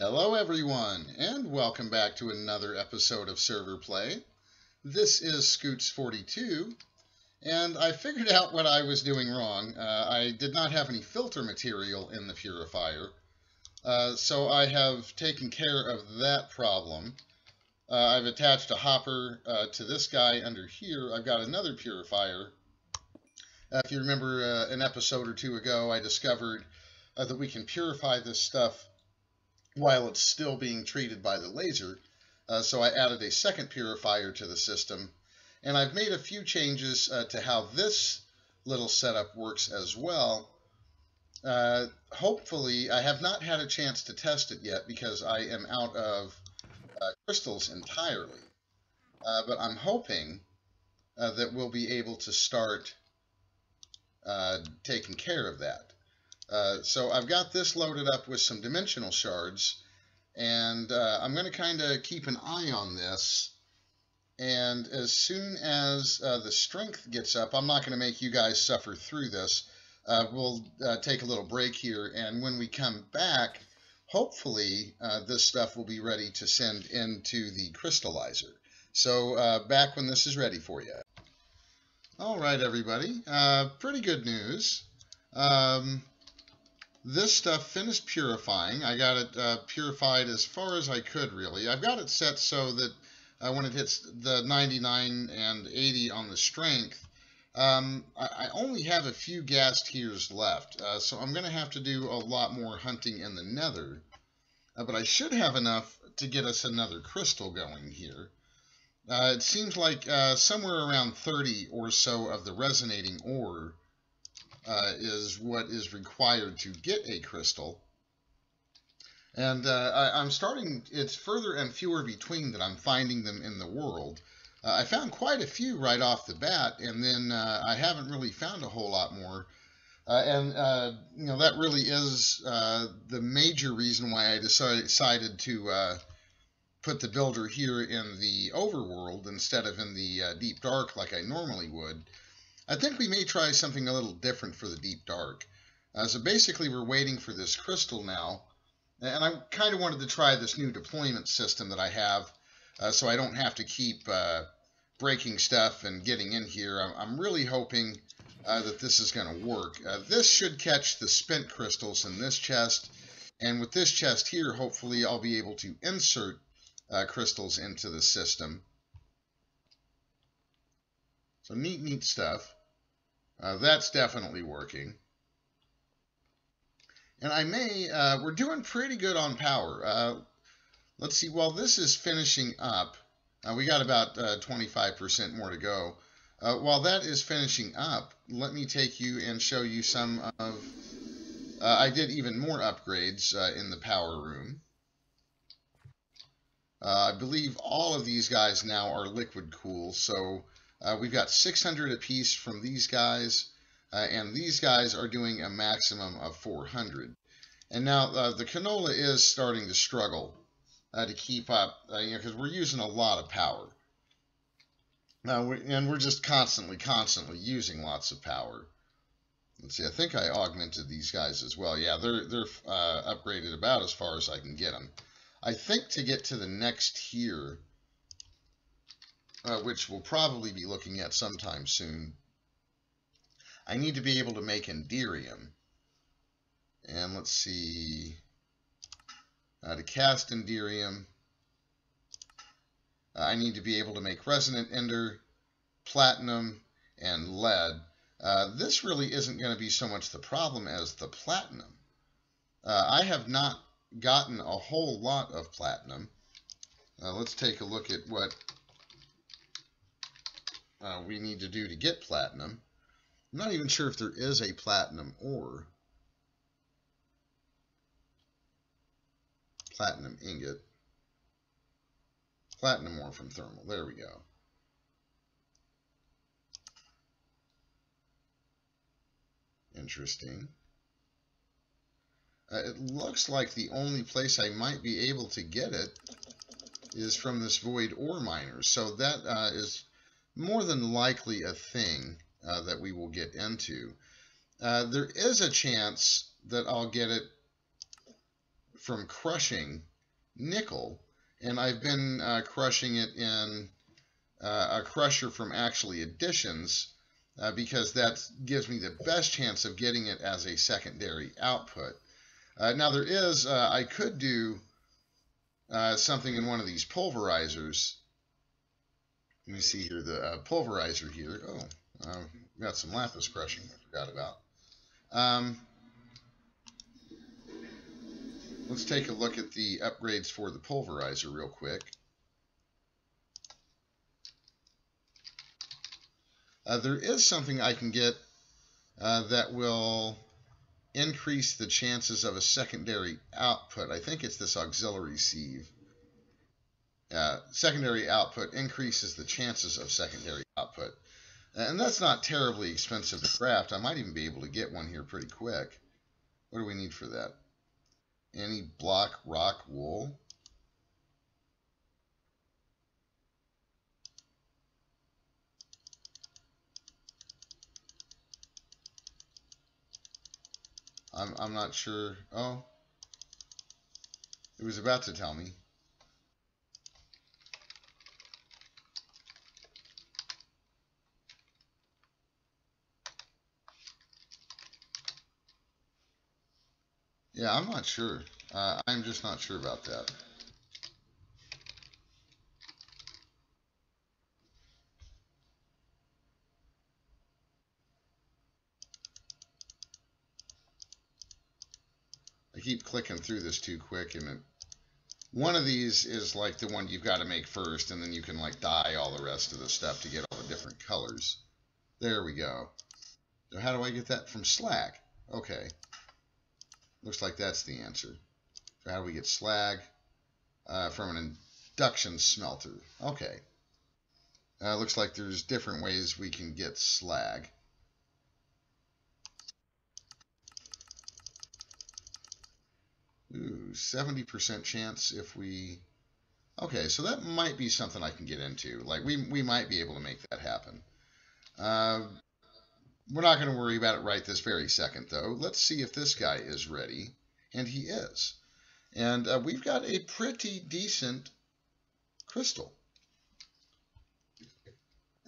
Hello everyone, and welcome back to another episode of Server Play. This is Scoots42, and I figured out what I was doing wrong. I did not have any filter material in the purifier, so I have taken care of that problem. I've attached a hopper to this guy under here. I've got another purifier. If you remember an episode or two ago, I discovered that we can purify this stuff while it's still being treated by the laser. So I added a second purifier to the system, and I've made a few changes to how this little setup works as well. Hopefully, I have not had a chance to test it yet because I am out of crystals entirely, but I'm hoping that we'll be able to start taking care of that. So I've got this loaded up with some dimensional shards, and I'm going to kind of keep an eye on this. And as soon as the strength gets up, I'm not going to make you guys suffer through this. We'll take a little break here, and when we come back, hopefully this stuff will be ready to send into the crystallizer. So back when this is ready for you. All right, everybody. Pretty good news. This stuff finished purifying. I got it purified as far as I could, really. I've got it set so that when it hits the 99 and 80 on the strength, I only have a few gas tiers left, so I'm going to have to do a lot more hunting in the nether. But I should have enough to get us another crystal going here. It seems like somewhere around 30 or so of the resonating ore is what is required to get a crystal. And I'm starting, it's further and fewer between that I'm finding them in the world. I found quite a few right off the bat, and then I haven't really found a whole lot more. You know, that really is the major reason why I decided to put the builder here in the overworld instead of in the deep dark like I normally would. I think we may try something a little different for the deep dark. So basically we're waiting for this crystal now, and I kind of wanted to try this new deployment system that I have, so I don't have to keep breaking stuff and getting in here. I'm really hoping that this is going to work. This should catch the spent crystals in this chest, and with this chest here, hopefully I'll be able to insert crystals into the system. So neat stuff. That's definitely working. And I may, we're doing pretty good on power. Let's see, while this is finishing up, we got about 25% more to go. While that is finishing up, let me take you and show you some of, I did even more upgrades in the power room. I believe all of these guys now are liquid cool, so we've got 600 apiece from these guys, and these guys are doing a maximum of 400. And now the canola is starting to struggle to keep up, you know, because we're using a lot of power. And we're just constantly using lots of power. Let's see, I think I augmented these guys as well. Yeah, they're upgraded about as far as I can get them. I think to get to the next here, which we'll probably be looking at sometime soon, I need to be able to make Enderium. And let's see, to cast Enderium, I need to be able to make Resonant Ender, Platinum, and Lead. This really isn't going to be so much the problem as the Platinum. I have not gotten a whole lot of Platinum. Let's take a look at what we need to do to get Platinum. I'm not even sure if there is a Platinum ore. Platinum ingot. Platinum ore from thermal. There we go. Interesting. It looks like the only place I might be able to get it is from this void ore miner. So that is more than likely a thing that we will get into. There is a chance that I'll get it from crushing nickel, and I've been crushing it in a crusher from actually additions because that gives me the best chance of getting it as a secondary output. Now there is, I could do something in one of these pulverizers. Let me see here, the pulverizer here. Oh, got some lapis crushing I forgot about. Let's take a look at the upgrades for the pulverizer real quick. There is something I can get that will increase the chances of a secondary output. I think it's this auxiliary sieve. Secondary output increases the chances of secondary output. And that's not terribly expensive to craft. I might even be able to get one here pretty quick. What do we need for that? Any block rock wool? I'm not sure. Oh, it was about to tell me. Yeah, I'm not sure. I'm just not sure about that. I keep clicking through this too quick, and one of these is like the one you've got to make first, and then you can like dye all the rest of the stuff to get all the different colors. There we go. So how do I get that from slag? Okay. Looks like that's the answer. So how do we get slag? From an induction smelter. Okay. Looks like there's different ways we can get slag. Ooh, 70% chance if we... Okay, so that might be something I can get into. Like, we might be able to make that happen. We're not going to worry about it right this very second, though. Let's see if this guy is ready. And he is. And we've got a pretty decent crystal.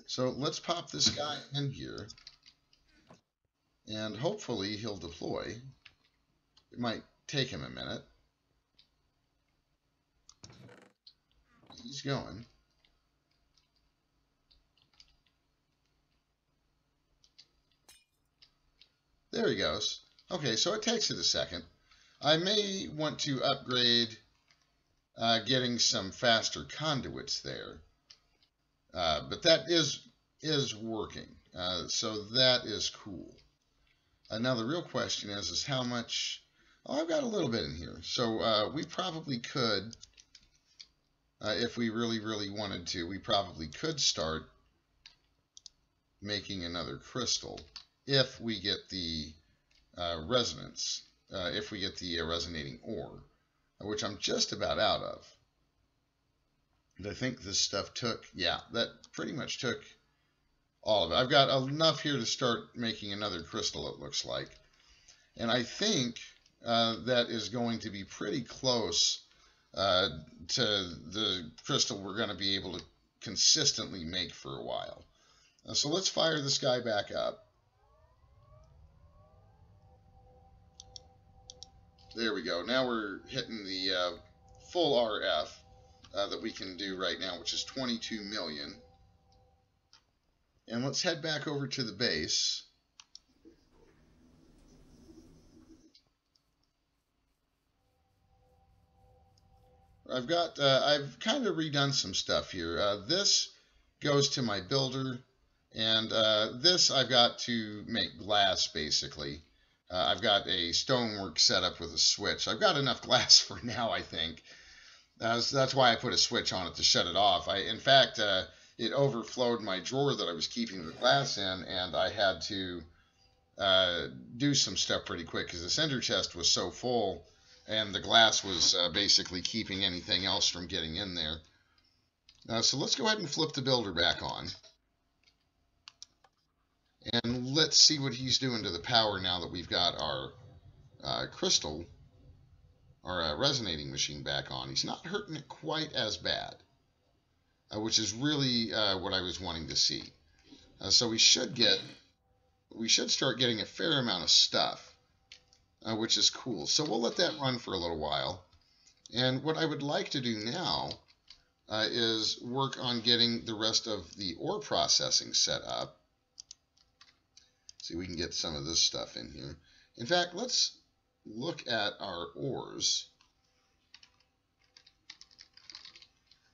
So let's pop this guy in here. And hopefully he'll deploy. It might take him a minute. He's going. There he goes. Okay, so it takes it a second. I may want to upgrade getting some faster conduits there. But that is working. So that is cool. Now the real question is how much... Oh, I've got a little bit in here. So we probably could, if we really wanted to, we probably could start making another crystal if we get the resonance, if we get the resonating ore, which I'm just about out of. And I think this stuff took, yeah, that pretty much took all of it. I've got enough here to start making another crystal, it looks like. And I think that is going to be pretty close to the crystal we're going to be able to consistently make for a while. So let's fire this guy back up. There we go. Now we're hitting the full RF that we can do right now, which is 22 million. And let's head back over to the base. I've kind of redone some stuff here. This goes to my builder, and this I've got to make glass, basically. I've got a stonework set up with a switch. I've got enough glass for now, I think. That's why I put a switch on it to shut it off. In fact, it overflowed my drawer that I was keeping the glass in, and I had to do some stuff pretty quick because the cinder chest was so full, and the glass was basically keeping anything else from getting in there. So let's go ahead and flip the builder back on. And let's see what he's doing to the power now that we've got our crystal or resonating machine back on, he's not hurting it quite as bad, which is really what I was wanting to see. So we should start getting a fair amount of stuff, which is cool. So we'll let that run for a little while. And what I would like to do now is work on getting the rest of the ore processing set up. See, we can get some of this stuff in here. In fact, let's look at our ores.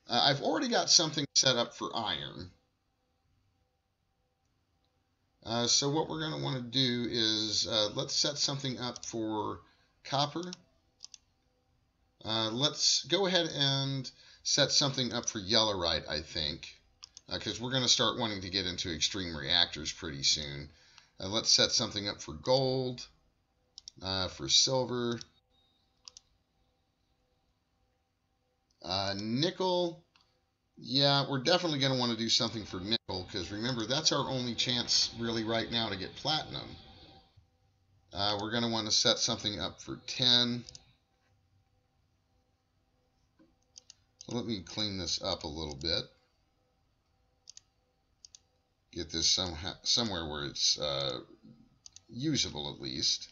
I've already got something set up for iron. So what we're going to want to do is let's set something up for copper. Let's go ahead and set something up for yellowite, I think, because we're going to start wanting to get into extreme reactors pretty soon. Let's set something up for gold, for silver, nickel. Yeah, we're definitely going to want to do something for nickel, because remember, that's our only chance really right now to get platinum. We're going to want to set something up for tin. So let me clean this up a little bit. Get this somewhere where it's usable at least.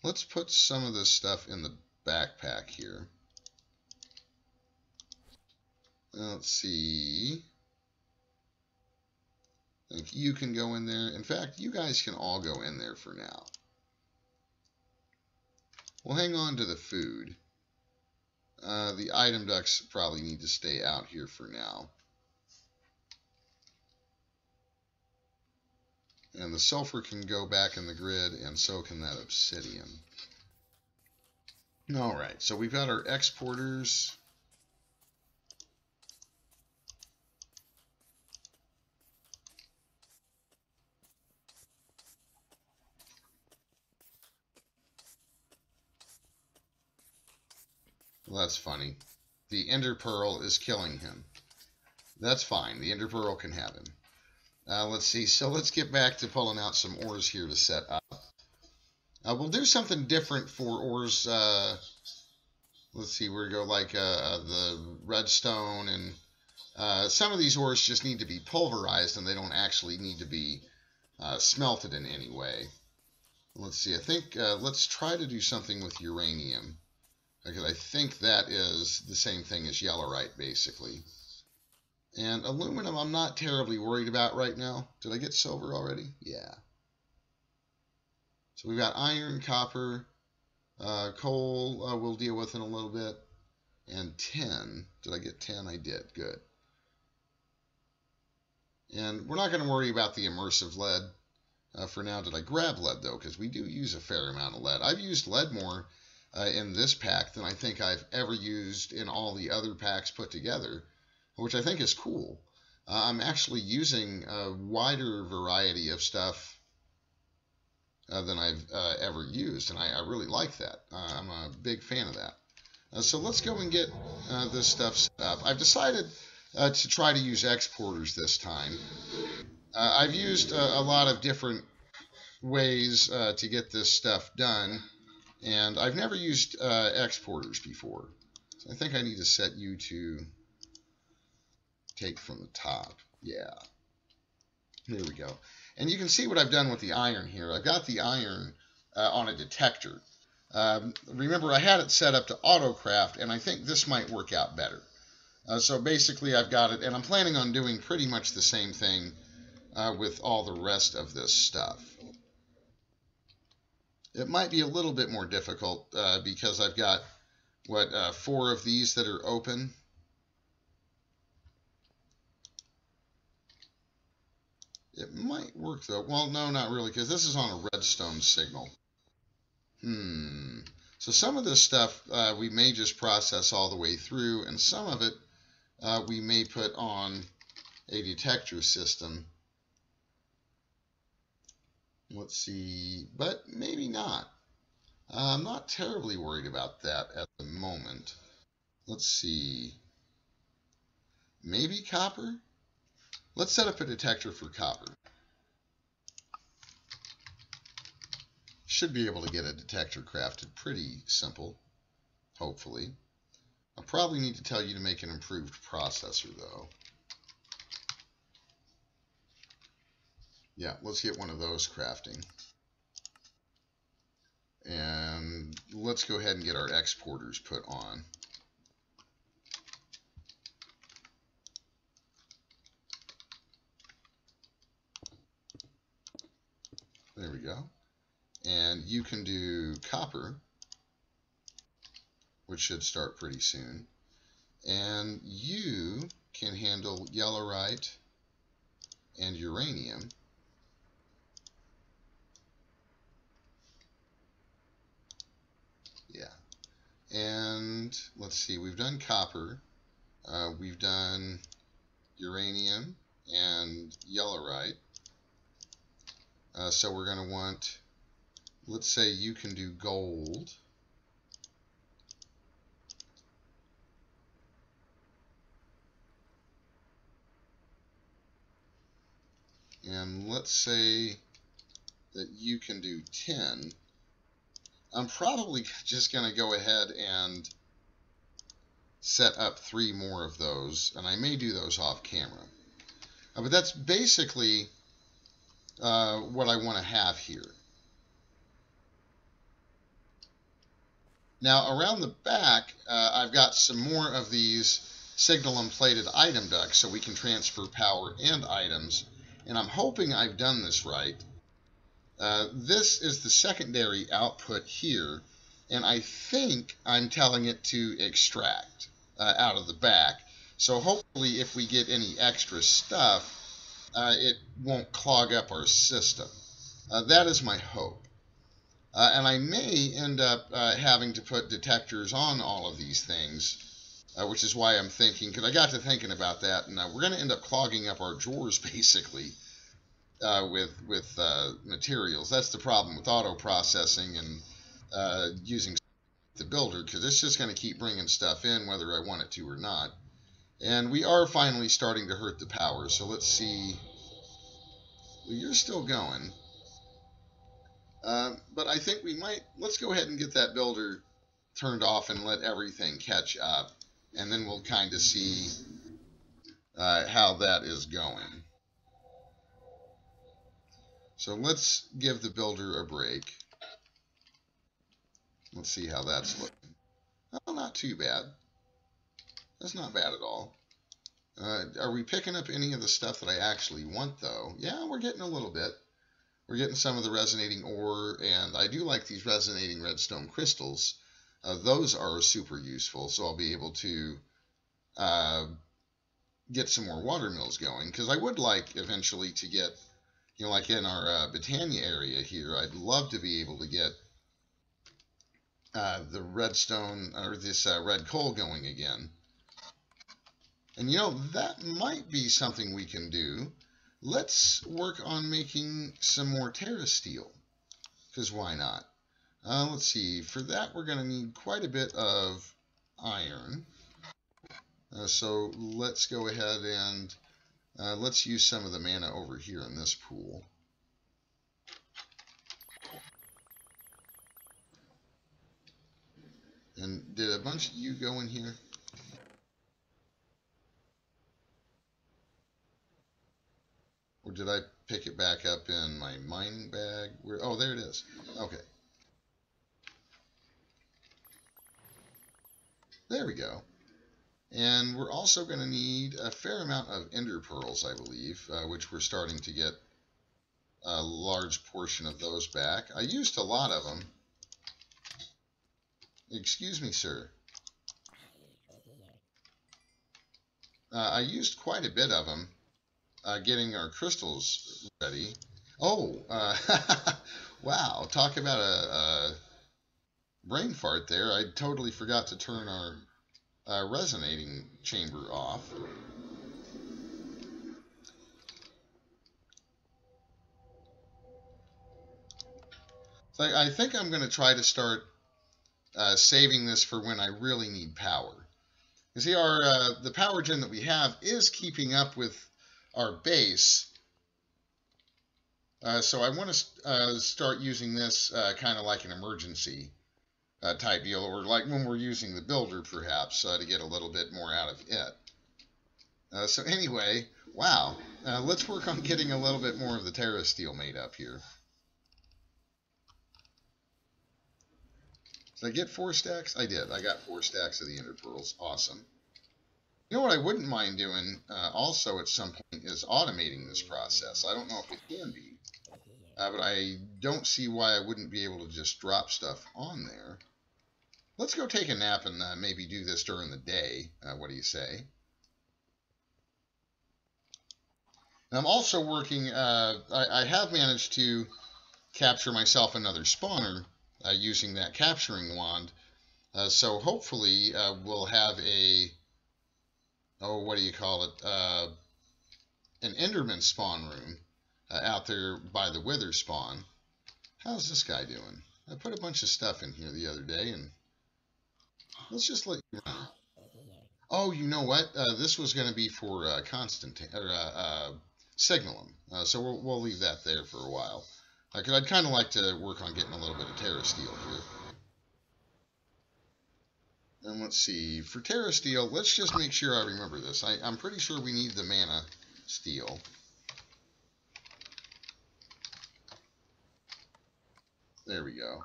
Let's put some of this stuff in the backpack here. Let's see. I think you can go in there. In fact, you guys can all go in there for now. We'll hang on to the food. The item ducts probably need to stay out here for now. And the sulfur can go back in the grid, and so can that obsidian. Alright, so we've got our exporters. Well, that's funny. The Ender Pearl is killing him. That's fine. The Ender Pearl can have him. Let's see. So let's get back to pulling out some ores here to set up. We'll do something different for ores. Let's see. We're going to go like the redstone. And some of these ores just need to be pulverized, and they don't actually need to be smelted in any way. Let's see. I think let's try to do something with uranium. Because I think that is the same thing as yellowite, basically. And aluminum, I'm not terribly worried about right now. Did I get silver already? Yeah. So we've got iron, copper, coal we'll deal with in a little bit, and tin. Did I get tin? I did. Good. And we're not going to worry about the immersive lead for now. Did I grab lead, though? Because we do use a fair amount of lead. I've used lead more in this pack than I think I've ever used in all the other packs put together, which I think is cool. I'm actually using a wider variety of stuff than I've ever used, and I really like that. I'm a big fan of that. So let's go and get this stuff set up. I've decided to try to use exporters this time. I've used a lot of different ways to get this stuff done, and I've never used exporters before. So I think I need to set you to take from the top. Yeah. There we go. And you can see what I've done with the iron here. I've got the iron on a detector. Remember, I had it set up to autocraft, and I think this might work out better. So basically, I've got it, and I'm planning on doing pretty much the same thing with all the rest of this stuff. It might be a little bit more difficult because I've got, 4 of these that are open. It might work, though. Well, no, not really, because this is on a redstone signal. So some of this stuff we may just process all the way through, and some of it we may put on a detector system. Let's see, but maybe not. I'm not terribly worried about that at the moment. Let's see. Maybe copper? Let's set up a detector for copper. should be able to get a detector crafted pretty simple, hopefully. I'll probably need to tell you to make an improved processor, though. Yeah, let's get one of those crafting. And let's go ahead and get our exporters put on. There we go. And you can do copper, which should start pretty soon. And you can handle yellowite and uranium. Yeah. And let's see, we've done copper, we've done uranium and yellowite. So we're going to want, let's say you can do gold. And let's say that you can do 10. I'm probably just going to go ahead and set up 3 more of those, and I may do those off camera. But that's basically what I want to have here. Now, around the back, I've got some more of these signal and plated item ducts so we can transfer power and items, and I'm hoping I've done this right. This is the secondary output here, and I think I'm telling it to extract out of the back. So hopefully if we get any extra stuff, it won't clog up our system. That is my hope. And I may end up having to put detectors on all of these things, which is why I'm thinking, because I got to thinking about that, and we're going to end up clogging up our drawers basically with materials. That's the problem with auto processing and using the builder, because it's just going to keep bringing stuff in whether I want it to or not. And we are finally starting to hurt the power, so let's see. Well, you're still going. But I think we might, let's go ahead and get that builder turned off and let everything catch up. And then we'll kind of see how that is going. So let's give the builder a break. Let's see how that's looking. Oh, not too bad. That's not bad at all. Are we picking up any of the stuff that I actually want, though? Yeah, we're getting a little bit. We're getting some of the resonating ore, and I do like these resonating redstone crystals. Those are super useful, so I'll be able to get some more water mills going, because I would like eventually to get, you know, like in our Britannia area here, I'd love to be able to get the redstone, or this red coal going again. And you know, that might be something we can do. Let's work on making some more Terra steel, because why not? Let's see, for that we're going to need quite a bit of iron. So let's go ahead and let's use some of the mana over here in this pool. And did a bunch of you go in here? Or did I pick it back up in my mining bag? Oh, there it is. Okay. There we go. And we're also going to need a fair amount of ender pearls, I believe, which we're starting to get a large portion of those back. I used a lot of them. Excuse me, sir. I used quite a bit of them getting our crystals ready. Oh, wow. Talk about a brain fart there. I totally forgot to turn our resonating chamber off. So I think I'm going to try to start saving this for when I really need power. You see, the power gen that we have is keeping up with our base, So I want to start using this kind of like an emergency type deal, or like when we're using the builder, perhaps, to get a little bit more out of it. So anyway, wow. Let's work on getting a little bit more of the Terra steel made up here. Did I get 4 stacks? I did. I got 4 stacks of the ender pearls. Awesome. You know what I wouldn't mind doing also at some point is automating this process. I don't know if it can be, but I don't see why I wouldn't be able to just drop stuff on there. Let's go take a nap and maybe do this during the day. What do you say? And I'm also working, I have managed to capture myself another spawner using that capturing wand. So hopefully we'll have a, oh, what do you call it? An Enderman spawn room out there by the Wither spawn. How's this guy doing? I put a bunch of stuff in here the other day, and let's just let you run. Oh, you know what? This was going to be for Constantine or Signalum, so we'll leave that there for a while. Because I'd kind of like to work on getting a little bit of Terra Steel here. And let's see, for Terra Steel, let's just make sure I remember this. I'm pretty sure we need the mana steel. There we go.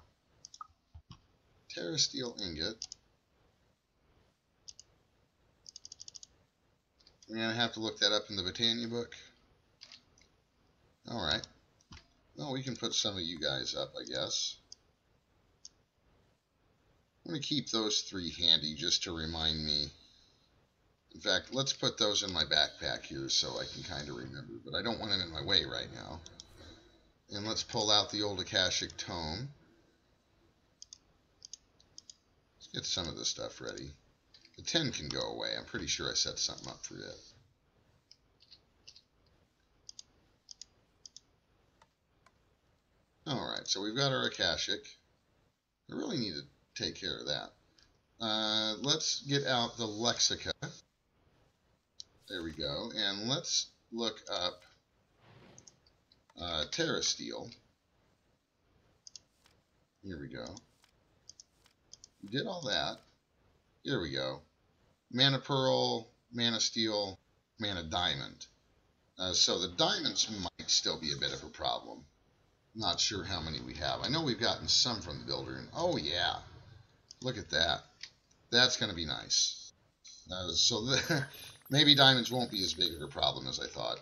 Terra Steel ingot. We're going to have to look that up in the Botania book. Alright. Well, we can put some of you guys up, I guess. I'm going to keep those 3 handy just to remind me. In fact, let's put those in my backpack here so I can kind of remember. But I don't want them in my way right now. And let's pull out the old Akashic Tome. Let's get some of this stuff ready. The 10 can go away. I'm pretty sure I set something up for it. Alright, so we've got our Akashic. I really need to take care of that. Let's get out the Lexica. There we go. And let's look up Terra Steel. Here we go. We did all that. Here we go. Mana Pearl, Mana Steel, Mana Diamond. So the diamonds might still be a bit of a problem. Not sure how many we have. I know we've gotten some from the builder. And oh, yeah. Look at that. That's going to be nice. So maybe diamonds won't be as big of a problem as I thought.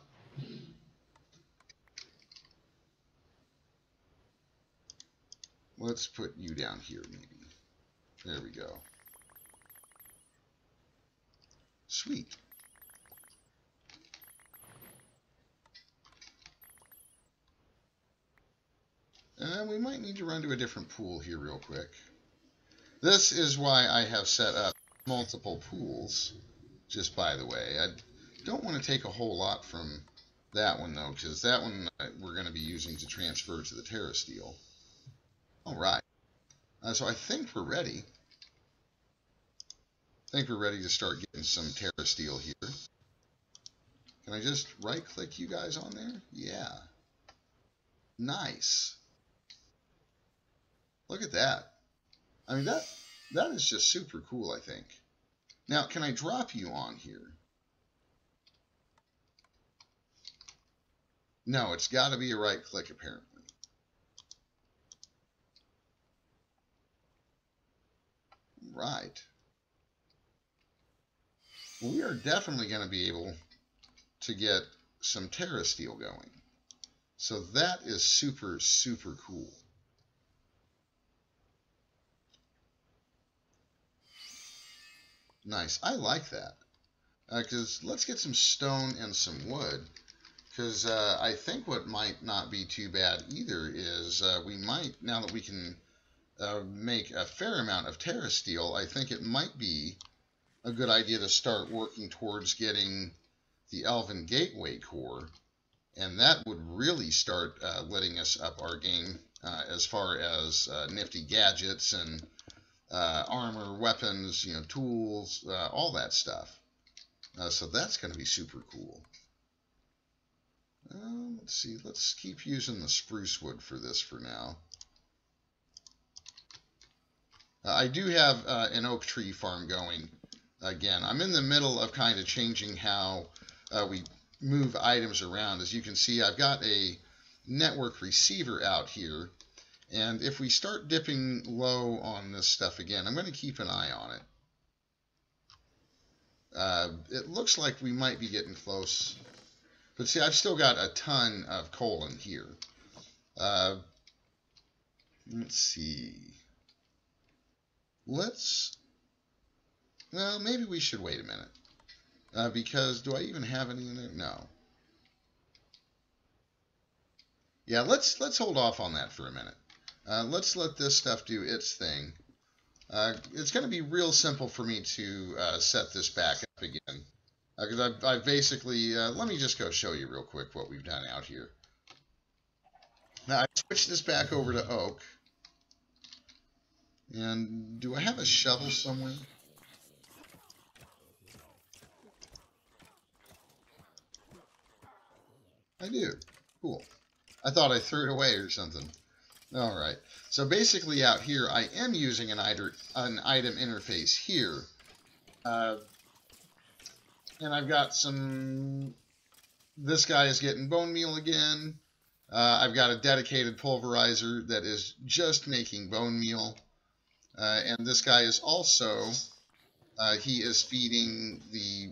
Let's put you down here, maybe. There we go. Sweet. We might need to run to a different pool here real quick. This is why I have set up multiple pools, just by the way. I don't want to take a whole lot from that one, though, because that one we're going to be using to transfer to the Terra Steel. All right. So I think we're ready. I think we're ready to start getting some Terra Steel here. Can I just right-click you guys on there? Yeah. Nice. Look at that. I mean, that is just super cool, I think. Now, can I drop you on here? No, it's got to be a right-click, apparently. Right. Well, we are definitely going to be able to get some Terra Steel going. So that is super, super cool. Nice. I like that. Because let's get some stone and some wood. Because I think what might not be too bad either is we might, now that we can make a fair amount of Terra Steel, I think it might be a good idea to start working towards getting the Elven Gateway core. And that would really start letting us up our game as far as nifty gadgets and armor, weapons, tools, all that stuff. So that's going to be super cool. Let's see. Let's keep using the spruce wood for this for now. I do have an oak tree farm going. Again, I'm in the middle of kind of changing how we move items around. As you can see, I've got a network receiver out here. And if we start dipping low on this stuff again, I'm going to keep an eye on it. It looks like we might be getting close. But see, I've still got a ton of coal in here. Let's see. Well, maybe we should wait a minute. Because do I even have any in there? No. Yeah, let's hold off on that for a minute. Let's let this stuff do its thing. It's going to be real simple for me to set this back up again. Because I've basically, let me just go show you real quick what we've done out here. Now, I switched this back over to oak. And do I have a shovel somewhere? I do. Cool. I thought I threw it away or something. All right. So basically out here, I am using an item interface here. And I've got some... This guy is getting bone meal again. I've got a dedicated pulverizer that is just making bone meal. And this guy is also... he is feeding the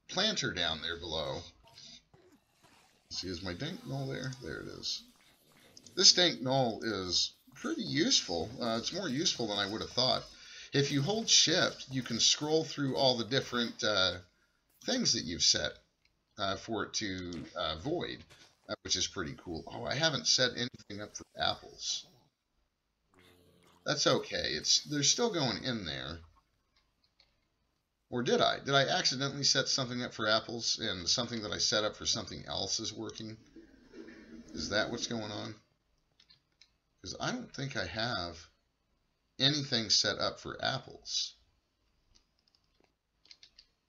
planter down there below. See, is my dank knoll there? There it is. This dank knoll is pretty useful. It's more useful than I would have thought. If you hold shift, you can scroll through all the different things that you've set for it to void, which is pretty cool. Oh, I haven't set anything up for apples. That's okay. They're still going in there. Or did I? Did I accidentally set something up for apples and something that I set up for something else is working? Is that what's going on? Because I don't think I have anything set up for apples.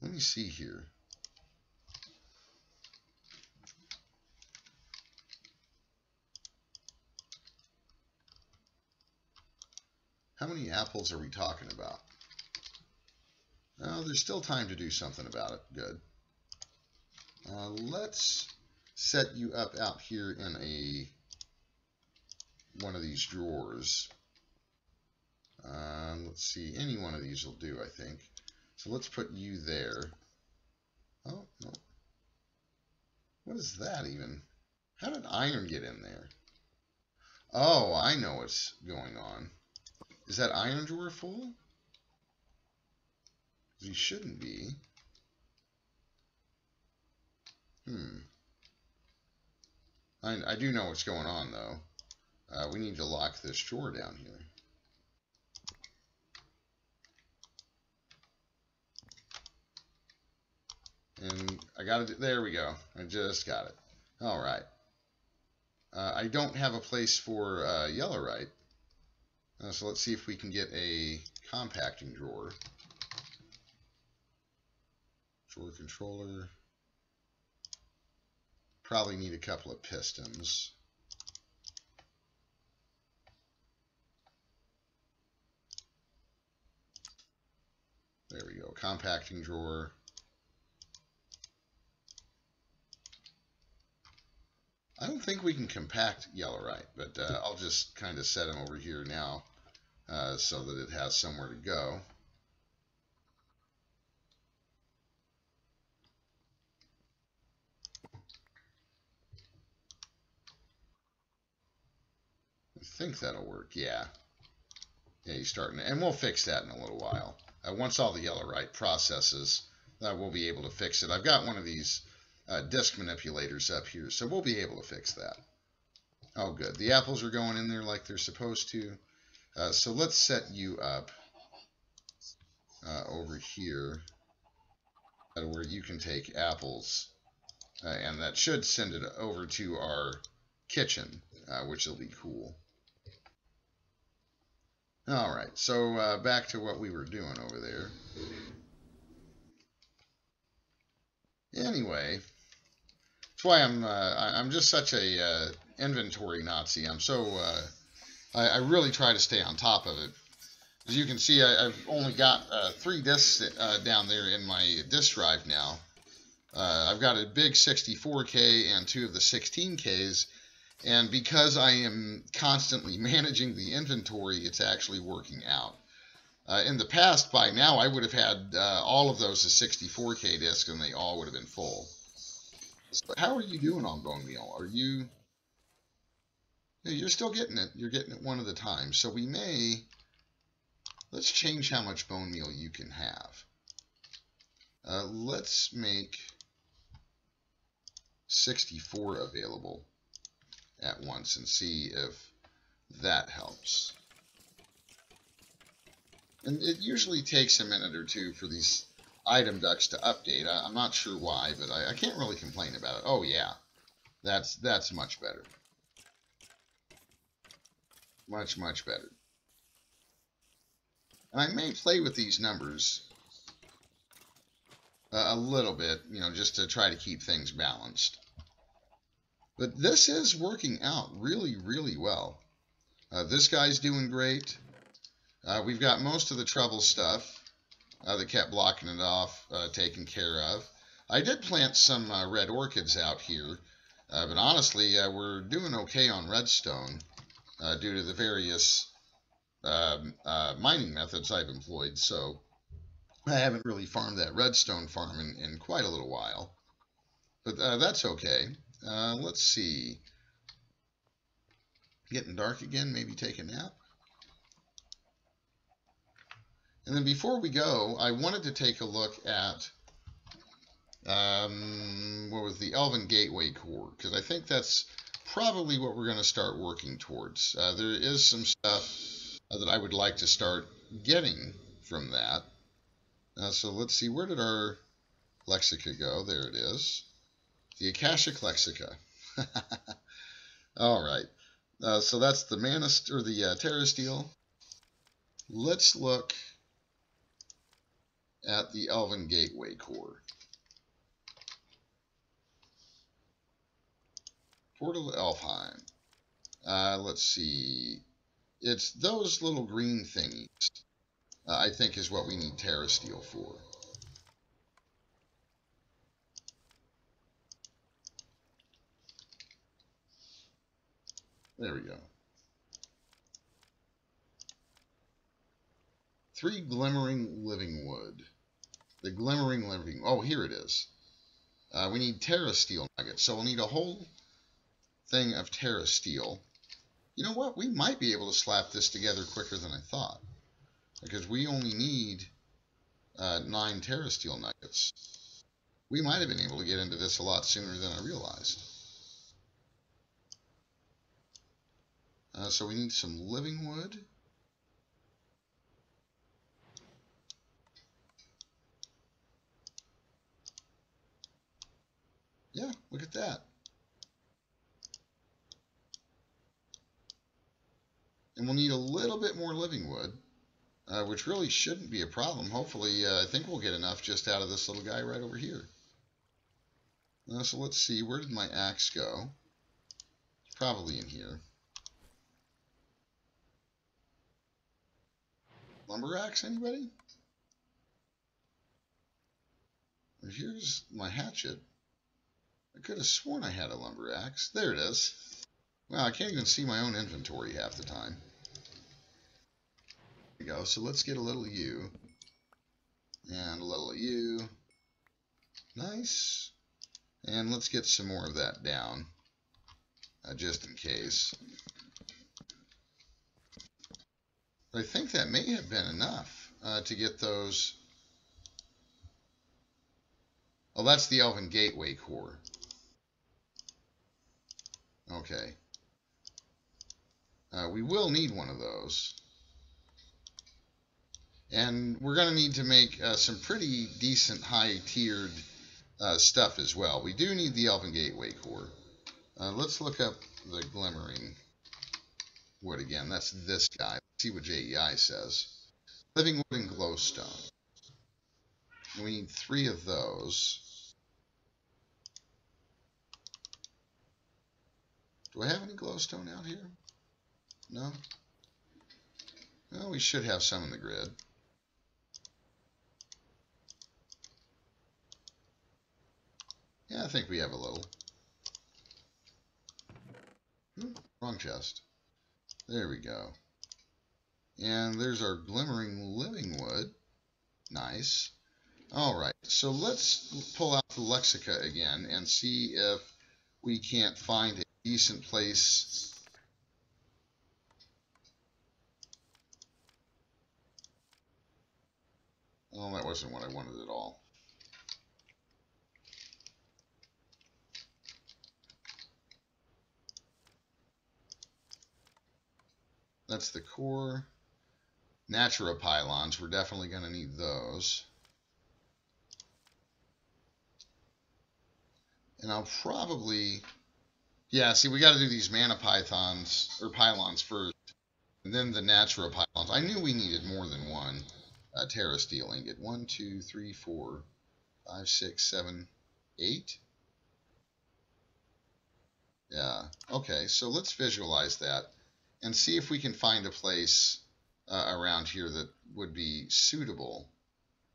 Let me see here. How many apples are we talking about? Oh, there's still time to do something about it. Good. Let's set you up out here in one of these drawers. Let's see. Any one of these will do, I think. So let's put you there. Oh, no. What is that even? How did iron get in there? Oh, I know what's going on. Is that iron drawer full? He shouldn't be. I do know what's going on, though. We need to lock this drawer down here. And I got it. There we go. I just got it. All right. I don't have a place for yellowite. So let's see if we can get a compacting drawer. Drawer controller. Probably need a couple of pistons. There we go. Compacting drawer. I don't think we can compact yellowite, but I'll just kind of set them over here now so that it has somewhere to go. I think that'll work. Yeah. Yeah, he's starting to, and we'll fix that in a little while. Once all the yellowite processes, we'll be able to fix it. I've got one of these disk manipulators up here, so we'll be able to fix that. Oh, good. The apples are going in there like they're supposed to. So let's set you up over here where you can take apples, and that should send it over to our kitchen, which will be cool. All right, so back to what we were doing over there. Anyway, That's why I'm just such a inventory Nazi. I really try to stay on top of it. As you can see, I've only got 3 discs down there in my disk drive now. I've got a big 64K and 2 of the 16Ks, and because I am constantly managing the inventory, it's actually working out. In the past, by now, I would have had all of those as 64K discs, and they all would have been full. So how are you doing on bone meal? Are you... You're still getting it. You're getting it one at a time. So we may... Let's change how much bone meal you can have. Let's make 64 available at once and see if that helps. And it usually takes a minute or two for these item ducts to update. I'm not sure why, but I can't really complain about it. Oh yeah, that's much better. Much better. And I may play with these numbers a little bit, you know, just to try to keep things balanced. But this is working out really, really well. This guy's doing great. We've got most of the trouble stuff that kept blocking it off taken care of. I did plant some red orchids out here, but honestly, we're doing okay on redstone due to the various mining methods I've employed. So I haven't really farmed that redstone farm in quite a little while. But that's okay. Let's see. Getting dark again, maybe take a nap. And then before we go, I wanted to take a look at what was the Elven Gateway core, because I think that's probably what we're going to start working towards. There is some stuff that I would like to start getting from that. So let's see, where did our Lexica go? There it is. The Akashic Lexica. All right. So that's the or the Terra Steel. Let's look at the Elven Gateway core. Portal to Elfheim. Let's see. It's those little green thingies, I think, is what we need Terra Steel for. There we go. 3 glimmering living wood. The glimmering living... Oh, here it is. We need Terra Steel nuggets. So we'll need a whole thing of Terra Steel. You know what? We might be able to slap this together quicker than I thought. Because we only need 9 Terra Steel nuggets. We might have been able to get into this a lot sooner than I realized. So we need some living wood. Yeah, look at that. And we'll need a little bit more living wood, which really shouldn't be a problem. Hopefully, I think we'll get enough just out of this little guy right over here. So let's see, where did my axe go? It's probably in here. Lumber axe, anybody? Here's my hatchet. I could have sworn I had a lumber axe. There it is. Well, I can't even see my own inventory half the time. There we go. So let's get a little U. And a little U. Nice. And let's get some more of that down. Just in case. But I think that may have been enough to get those. Oh, that's the Elven Gateway core. Okay. We will need one of those. And we're going to need to make some pretty decent high-tiered stuff as well. We do need the Elven Gateway core. Let's look up the Glimmering wood again. That's this guy. Let's see what JEI says. Living wood and glowstone. And we need 3 of those. Do I have any glowstone out here? No? Well, we should have some in the grid. Yeah, I think we have a little. Wrong chest. There we go. And there's our glimmering living wood. Nice. Alright, so let's pull out the Lexica again and see if we can't find a decent place. Oh, that wasn't what I wanted at all. That's the core. Natura pylons, we're definitely going to need those. And I'll probably, yeah, see, we got to do these mana pythons, or pylons first, and then the Natura pylons. I knew we needed more than one Terra Steel ingot. 1, 2, 3, 4, 5, 6, 7, 8. Yeah, okay, so let's visualize that and see if we can find a place around here that would be suitable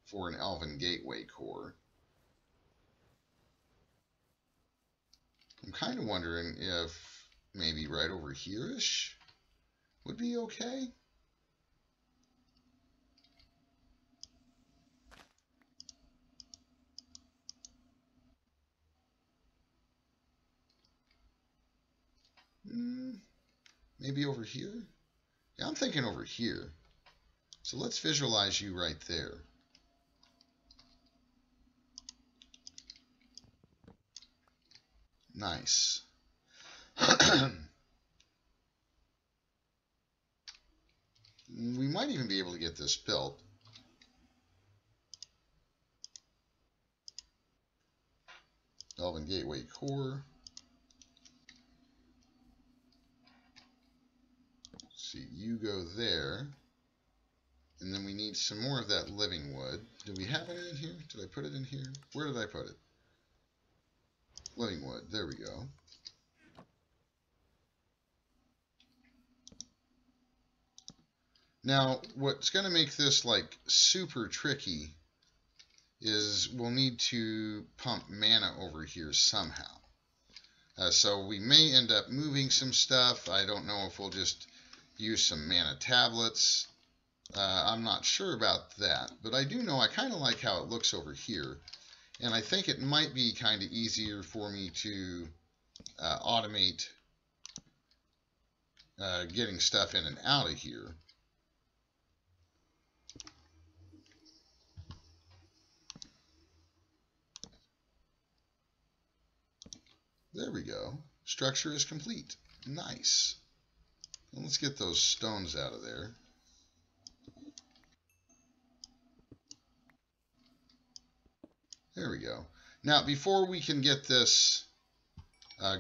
for an Elven Gateway core. I'm kind of wondering if maybe right over here-ish would be okay. Maybe over here? Yeah, I'm thinking over here. So let's visualize you right there. Nice. We might even be able to get this built. Elven Gateway core. See, you go there. And then we need some more of that living wood. Do we have it in here? Did I put it in here? Where did I put it? Living wood. There we go. Now, what's going to make this like super tricky is we'll need to pump mana over here somehow. So we may end up moving some stuff. I don't know if we'll just use some mana tablets. I'm not sure about that, but I do know I kind of like how it looks over here. And I think it might be kind of easier for me to automate getting stuff in and out of here. There we go. Structure is complete. Nice. And let's get those stones out of there. There we go. Now, before we can get this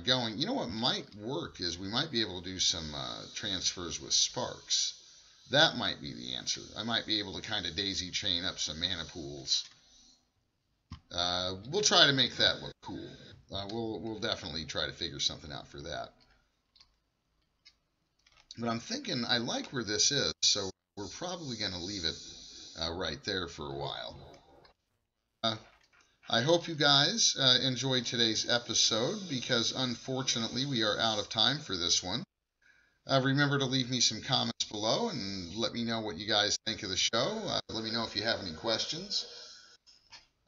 going, you know what might work is we might be able to do some transfers with sparks. That might be the answer. I might be able to kind of daisy chain up some mana pools. We'll try to make that look cool. We'll definitely try to figure something out for that. But I'm thinking I like where this is, so we're probably going to leave it right there for a while. I hope you guys enjoyed today's episode, because unfortunately we are out of time for this one. Remember to leave me some comments below and let me know what you guys think of the show. Let me know if you have any questions.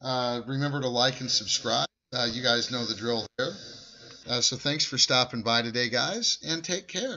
Remember to like and subscribe. You guys know the drill there. So thanks for stopping by today, guys, and take care.